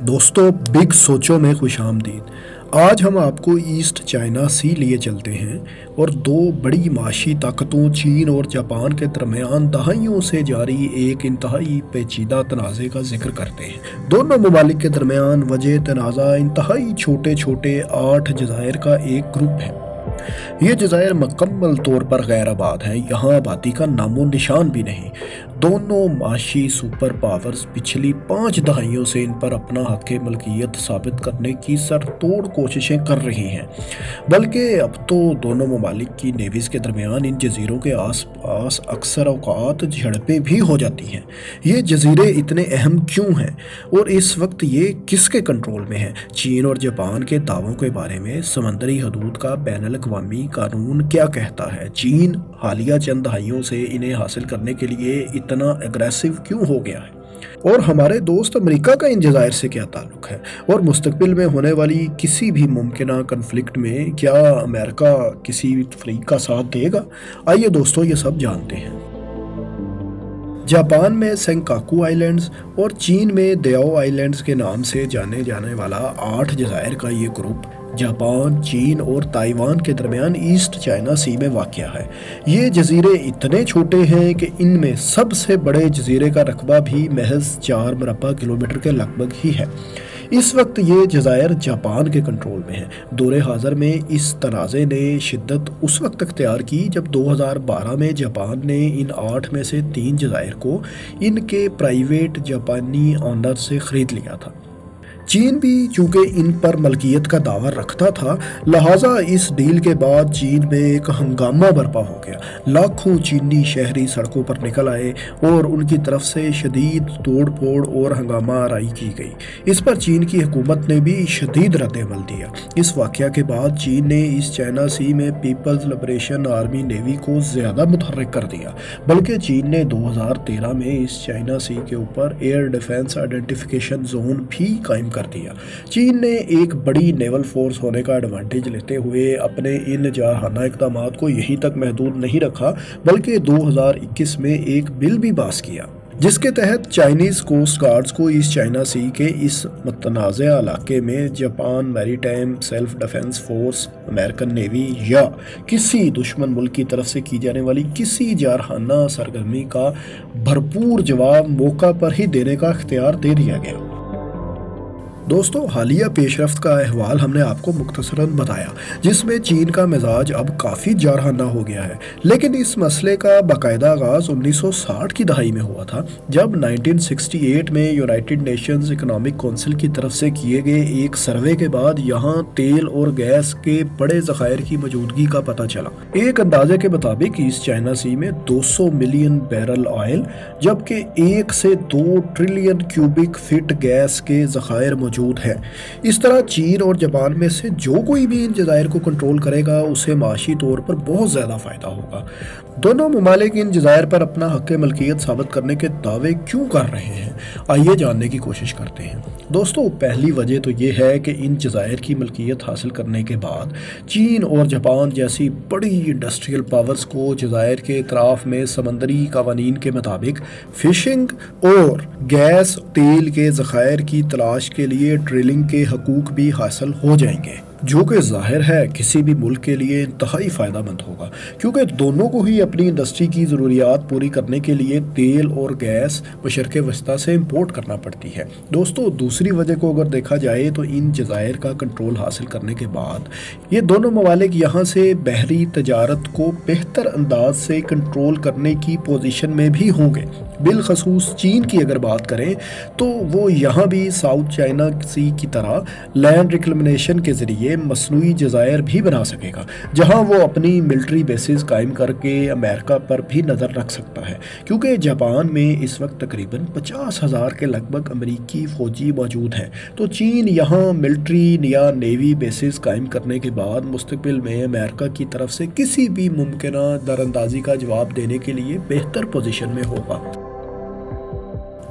دوستو بگ سوچوں میں خوش آمدید۔ آج ہم آپ کو ایسٹ چائنا سی لیے چلتے ہیں اور دو بڑی معاشی طاقتوں چین اور جاپان کے درمیان دہائیوں سے جاری ایک انتہائی پیچیدہ تنازع کا ذکر کرتے ہیں۔ دونوں ممالک کے درمیان وجہ تنازع انتہائی چھوٹے چھوٹے 8 جزائر کا ایک گروپ ہے۔ یہ جزائر مکمل طور پر غیر آباد ہیں، یہاں آبادی کا نام و نشان بھی نہیں۔ دونوں معاشی سپر پاورز پچھلی 5 دہائیوں سے ان پر اپنا حق ملکیت ثابت کرنے کی سر توڑ کوششیں کر رہی ہیں، بلکہ اب تو دونوں ممالک کی نیویز کے درمیان ان جزیروں کے آس پاس اکثر اوقات جھڑپیں بھی ہو جاتی ہیں۔ یہ جزیرے اتنے اہم کیوں ہیں اور اس وقت یہ کس کے کنٹرول میں ہیں؟ چین اور جاپان کے دعووں کے بارے میں سمندری حدود کا بین الاقوامی قانون کیا کہتا ہے؟ چین حالیہ چند دہائیوں سے انہیں حاصل کرنے کے لیے اتنا اگریسو کیوں ہو گیا ہے؟ اور ہمارے دوست امریکہ کا ان جزائر سے کیا تعلق ہے؟ اور مستقبل میں ہونے والی کسی بھی ممکنہ کنفلکٹ میں کیا امریکہ کسی فریق کا ساتھ دے گا؟ آئیے دوستو یہ سب جانتے ہیں۔ جاپان میں سینکاکو آئی لینڈز اور چین میں دیاؤ آئی لینڈز کے نام سے جانے جانے والا 8 جزائر کا یہ گروپ جاپان، چین اور تائیوان کے درمیان ایسٹ چائنا سی میں واقع ہے۔ یہ جزیرے اتنے چھوٹے ہیں کہ ان میں سب سے بڑے جزیرے کا رقبہ بھی محض 4 مربع کلومیٹر کے لگ بھگ ہی ہے۔ اس وقت یہ جزائر جاپان کے کنٹرول میں ہیں۔ دور حاضر میں اس تنازع نے شدت اس وقت اختیار کی جب 2012 میں جاپان نے ان 8 میں سے 3 جزائر کو ان کے پرائیویٹ جاپانی آنر سے خرید لیا تھا۔ چین بھی چونکہ ان پر ملکیت کا دعویٰ رکھتا تھا، لہٰذا اس ڈیل کے بعد چین میں ایک ہنگامہ برپا ہو گیا۔ لاکھوں چینی شہری سڑکوں پر نکل آئے اور ان کی طرف سے شدید توڑ پھوڑ اور ہنگامہ آرائی کی گئی۔ اس پر چین کی حکومت نے بھی شدید رد عمل دیا۔ اس واقعہ کے بعد چین نے ایسٹ چائنا سی میں پیپلز لبریشن آرمی نیوی کو زیادہ متحرک کر دیا، بلکہ چین نے 2013 میں ایسٹ چائنا سی کے اوپر ایئر ڈیفنس آئیڈینٹیفیکیشن زون بھی قائم کر دیا۔ چین نے ایک بڑی نیول فورس ہونے کا ایڈوانٹیج لیتے ہوئے اپنے ان جارحانہ اقدامات کو یہیں تک محدود نہیں رکھا، بلکہ 2021 میں ایک بل بھی پاس کیا جس کے تحت چائنیز کوسٹ گارڈز کو ایسٹ چائنا سی کے اس متنازع علاقے میں جاپان میری time self defence force, American navy یا کسی دشمن ملک کی طرف سے کی جانے والی کسی جارحانہ سرگرمی کا بھرپور جواب موقع پر ہی دینے کا اختیار دے دیا گیا۔ دوستو حالیہ پیش رفت کا احوال ہم نے آپ کو مختصراً بتایا، جس میں چین کا مزاج اب کافی جارحانہ ہو گیا ہے، لیکن اس مسئلے کا باقاعدہ آغاز 1960 کی دہائی میں ہوا تھا، جب 1968 میں یونائٹڈ نیشنز اکنامک کونسل کی طرف سے کیے گئے ایک سروے کے بعد یہاں تیل اور گیس کے بڑے ذخائر کی موجودگی کا پتہ چلا۔ ایک اندازے کے مطابق ایسٹ چائنا سی میں 200 ملین بیرل آئل جبکہ 1 سے 2 ٹریلین کیوبک فٹ گیس کے ذخائر موجود ہے۔ اس طرح چین اور جاپان میں سے جو کوئی بھی ان جزائر کو کنٹرول کرے گا اسے معاشی طور پر بہت زیادہ فائدہ ہوگا۔ دونوں ممالک ان جزائر پر اپنا حق ملکیت ثابت کرنے کے دعوے کیوں کر رہے ہیں؟ آئیے جاننے کی کوشش کرتے ہیں۔ دوستو پہلی وجہ تو یہ ہے کہ ان جزائر کی ملکیت حاصل کرنے کے بعد چین اور جاپان جیسی بڑی انڈسٹریل پاورز کو جزائر کے اطراف میں سمندری قوانین کے مطابق فشنگ اور گیس تیل کے ذخائر کی تلاش کے لیے ڈرلنگ کے حقوق بھی حاصل ہو جائیں گے، جو کہ ظاہر ہے کسی بھی ملک کے لیے انتہائی فائدہ مند ہوگا، کیونکہ دونوں کو ہی اپنی انڈسٹری کی ضروریات پوری کرنے کے لیے تیل اور گیس مشرق وسطیٰ سے امپورٹ کرنا پڑتی ہے۔ دوستو دوسری وجہ کو اگر دیکھا جائے تو ان جزائر کا کنٹرول حاصل کرنے کے بعد یہ دونوں ممالک یہاں سے بحری تجارت کو بہتر انداز سے کنٹرول کرنے کی پوزیشن میں بھی ہوں گے۔ بالخصوص چین کی اگر بات کریں تو وہ یہاں بھی ساؤتھ چائنا سی کی طرح لینڈ ریکلمنیشن کے ذریعے مصنوعی جزائر بھی بنا سکے گا، جہاں وہ اپنی ملٹری بیسز قائم کر کے امریکہ پر بھی نظر رکھ سکتا ہے، کیونکہ جاپان میں اس وقت تقریباً 50,000 کے لگ بھگ امریکی فوجی موجود ہیں۔ تو چین یہاں ملٹری یا نیوی بیسز قائم کرنے کے بعد مستقبل میں امریکہ کی طرف سے کسی بھی ممکنہ دراندازی کا جواب دینے کے لیے بہتر پوزیشن میں ہوگا۔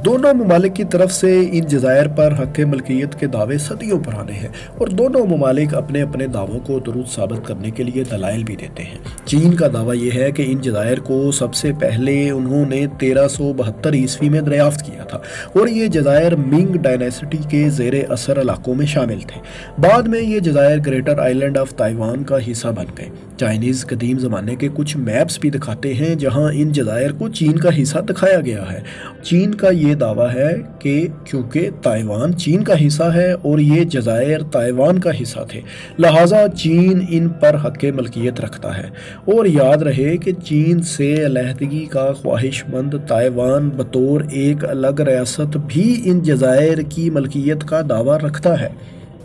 دونوں ممالک کی طرف سے ان جزائر پر حق ملکیت کے دعوے صدیوں پرانے ہیں اور دونوں ممالک اپنے اپنے دعووں کو درست ثابت کرنے کے لیے دلائل بھی دیتے ہیں۔ چین کا دعویٰ یہ ہے کہ ان جزائر کو سب سے پہلے انہوں نے 1372 میں دریافت کیا تھا اور یہ جزائر منگ ڈائنیسٹی کے زیر اثر علاقوں میں شامل تھے۔ بعد میں یہ جزائر greater island of Taiwan کا حصہ بن گئے۔ چائنیز قدیم زمانے کے کچھ میپس بھی دکھاتے ہیں جہاں ان جزائر کو چین کا حصہ دکھایا گیا ہے۔ چین کا یہ دعویٰ ہے کہ کیونکہ تائیوان چین کا حصہ ہے اور یہ جزائر تائیوان کا حصہ تھے، لہٰذا چین ان پر حق ملکیت رکھتا ہے۔ اور یاد رہے کہ چین سے علیحدگی کا خواہش مند تائیوان بطور ایک الگ ریاست بھی ان جزائر کی ملکیت کا دعویٰ رکھتا ہے۔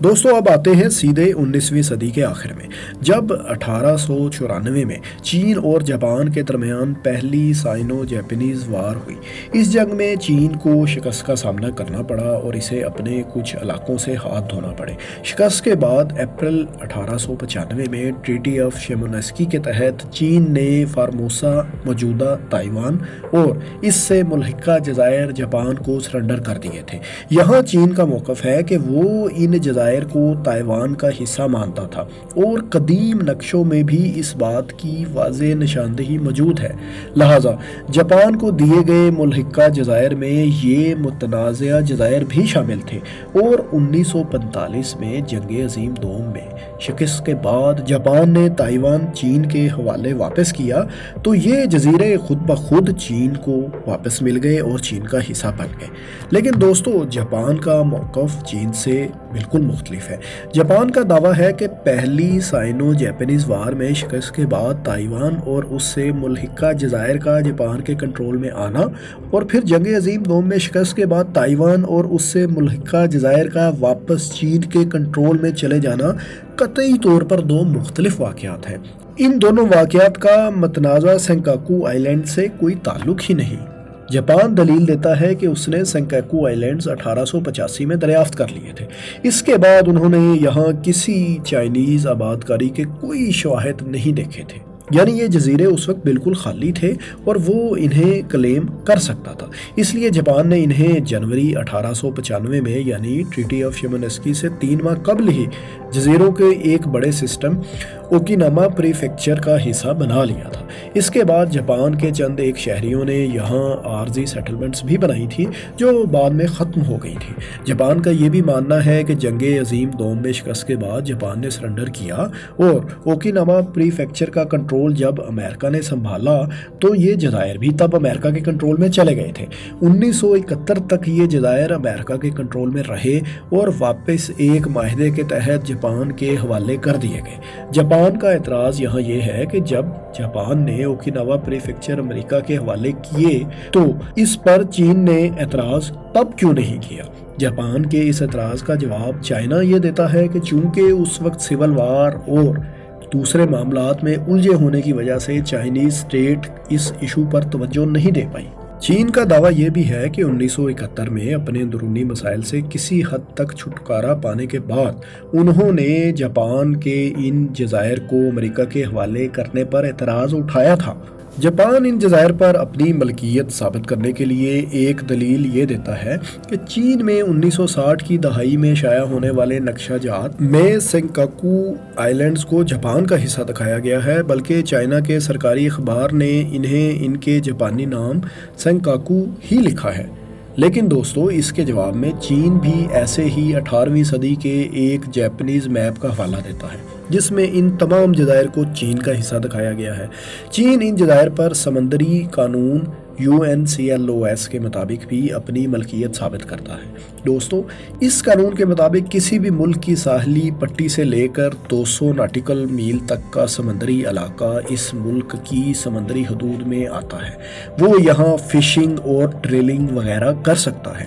دوستو اب آتے ہیں سیدھے 19ویں صدی کے آخر میں، جب 1894 میں چین اور جاپان کے درمیان پہلی سائنو جیپنیز وار ہوئی۔ اس جنگ میں چین کو شکست کا سامنا کرنا پڑا اور اسے اپنے کچھ علاقوں سے ہاتھ دھونا پڑے۔ شکست کے بعد اپریل 1895 میں ٹریٹی آف شیمونوسکی کے تحت چین نے فارموسا، موجودہ تائیوان اور اس سے ملحقہ جزائر جاپان کو سرنڈر کر دیے تھے۔ یہاں چین کا موقف ہے کہ وہ ان جزائر کو تائیوان کا حصہ مانتا تھا اور قدیم نقشوں میں بھی اس بات کی واضح نشاندہی موجود ہے، لہٰذا جاپان کو دیے گئے ملحقہ جزائر میں یہ متنازعہ جزائر بھی شامل تھے۔ اور 1945 میں جنگ عظیم دوم میں شکست کے بعد جاپان نے تائیوان چین کے حوالے واپس کیا تو یہ جزیرے خود بخود چین کو واپس مل گئے اور چین کا حصہ بن گئے۔ لیکن دوستو جاپان کا موقف چین سے بالکل مختلف ہے۔ جاپان کا دعویٰ ہے کہ پہلی سائنو جیپنیز وار میں شکست کے بعد تائیوان اور اس سے ملحقہ جزائر کا جاپان کے کنٹرول میں آنا اور پھر جنگ عظیم دوم میں شکست کے بعد تائیوان اور اس سے ملحقہ جزائر کا واپس چین کے کنٹرول میں چلے جانا قطعی طور پر دو مختلف واقعات ہیں۔ ان دونوں واقعات کا متنازع سینکاکو آئی لینڈ سے کوئی تعلق ہی نہیں۔ جاپان دلیل دیتا ہے کہ اس نے سینکاکو آئی لینڈز 1885 میں دریافت کر لیے تھے۔ اس کے بعد انہوں نے یہاں کسی چائنیز آبادکاری کے کوئی شواہد نہیں دیکھے تھے، یعنی یہ جزیرے اس وقت بالکل خالی تھے اور وہ انہیں کلیم کر سکتا تھا۔ اس لیے جاپان نے انہیں جنوری 1895 میں یعنی ٹریٹی آف شیمونوسکی سے 3 ماہ قبل ہی جزیروں کے ایک بڑے سسٹم اوکیناوا پریفیکچر کا حصہ بنا لیا تھا۔ اس کے بعد جاپان کے چند ایک شہریوں نے یہاں عارضی سیٹلمنٹس بھی بنائی تھی جو بعد میں ختم ہو گئی تھی۔ جاپان کا یہ بھی ماننا ہے کہ جنگ عظیم دوم میں شکست کے بعد جاپان نے سرنڈر کیا اور اوکیناوا پریفیکچر کا کنٹرول جب امریکہ نے سنبھالا تو یہ جزائر بھی تب امریکہ کے کنٹرول میں چلے گئے تھے۔ 1971 تک یہ جزائر امریکہ کے کنٹرول میں رہے اور واپس ایک معاہدے کے تحت جاپان کے حوالے کر دیے گئے۔ جاپان کا اعتراض یہاں یہ ہے کہ جب جاپان نے اوکیناوا پریفیکچر امریکہ کے حوالے کیے تو اس پر چین نے اعتراض تب کیوں نہیں کیا؟ جاپان کے اس اعتراض کا جواب چائنا یہ دیتا ہے کہ چونکہ اس وقت سول وار اور دوسرے معاملات میں الجھے ہونے کی وجہ سے چائنیز اسٹیٹ اس ایشو پر توجہ نہیں دے پائی۔ چین کا دعویٰ یہ بھی ہے کہ 1971 میں اپنے اندرونی مسائل سے کسی حد تک چھٹکارا پانے کے بعد انہوں نے جاپان کے ان جزائر کو امریکہ کے حوالے کرنے پر اعتراض اٹھایا تھا۔ جاپان ان جزائر پر اپنی ملکیت ثابت کرنے کے لیے ایک دلیل یہ دیتا ہے کہ چین میں 1960 کی دہائی میں شائع ہونے والے نقشہ جات میں سینکاکو آئی لینڈز کو جاپان کا حصہ دکھایا گیا ہے، بلکہ چائنا کے سرکاری اخبار نے انہیں ان کے جاپانی نام سینکاکو ہی لکھا ہے۔ لیکن دوستو اس کے جواب میں چین بھی ایسے ہی 18ویں صدی کے ایک جاپنیز میپ کا حوالہ دیتا ہے جس میں ان تمام جزائر کو چین کا حصہ دکھایا گیا ہے۔ چین ان جزائر پر سمندری قانون UNCLOS کے مطابق بھی اپنی ملکیت ثابت کرتا ہے۔ دوستو اس قانون کے مطابق کسی بھی ملک کی ساحلی پٹی سے لے کر 200 ناٹیکل میل تک کا سمندری علاقہ اس ملک کی سمندری حدود میں آتا ہے۔ وہ یہاں فشنگ اور ڈرلنگ وغیرہ کر سکتا ہے۔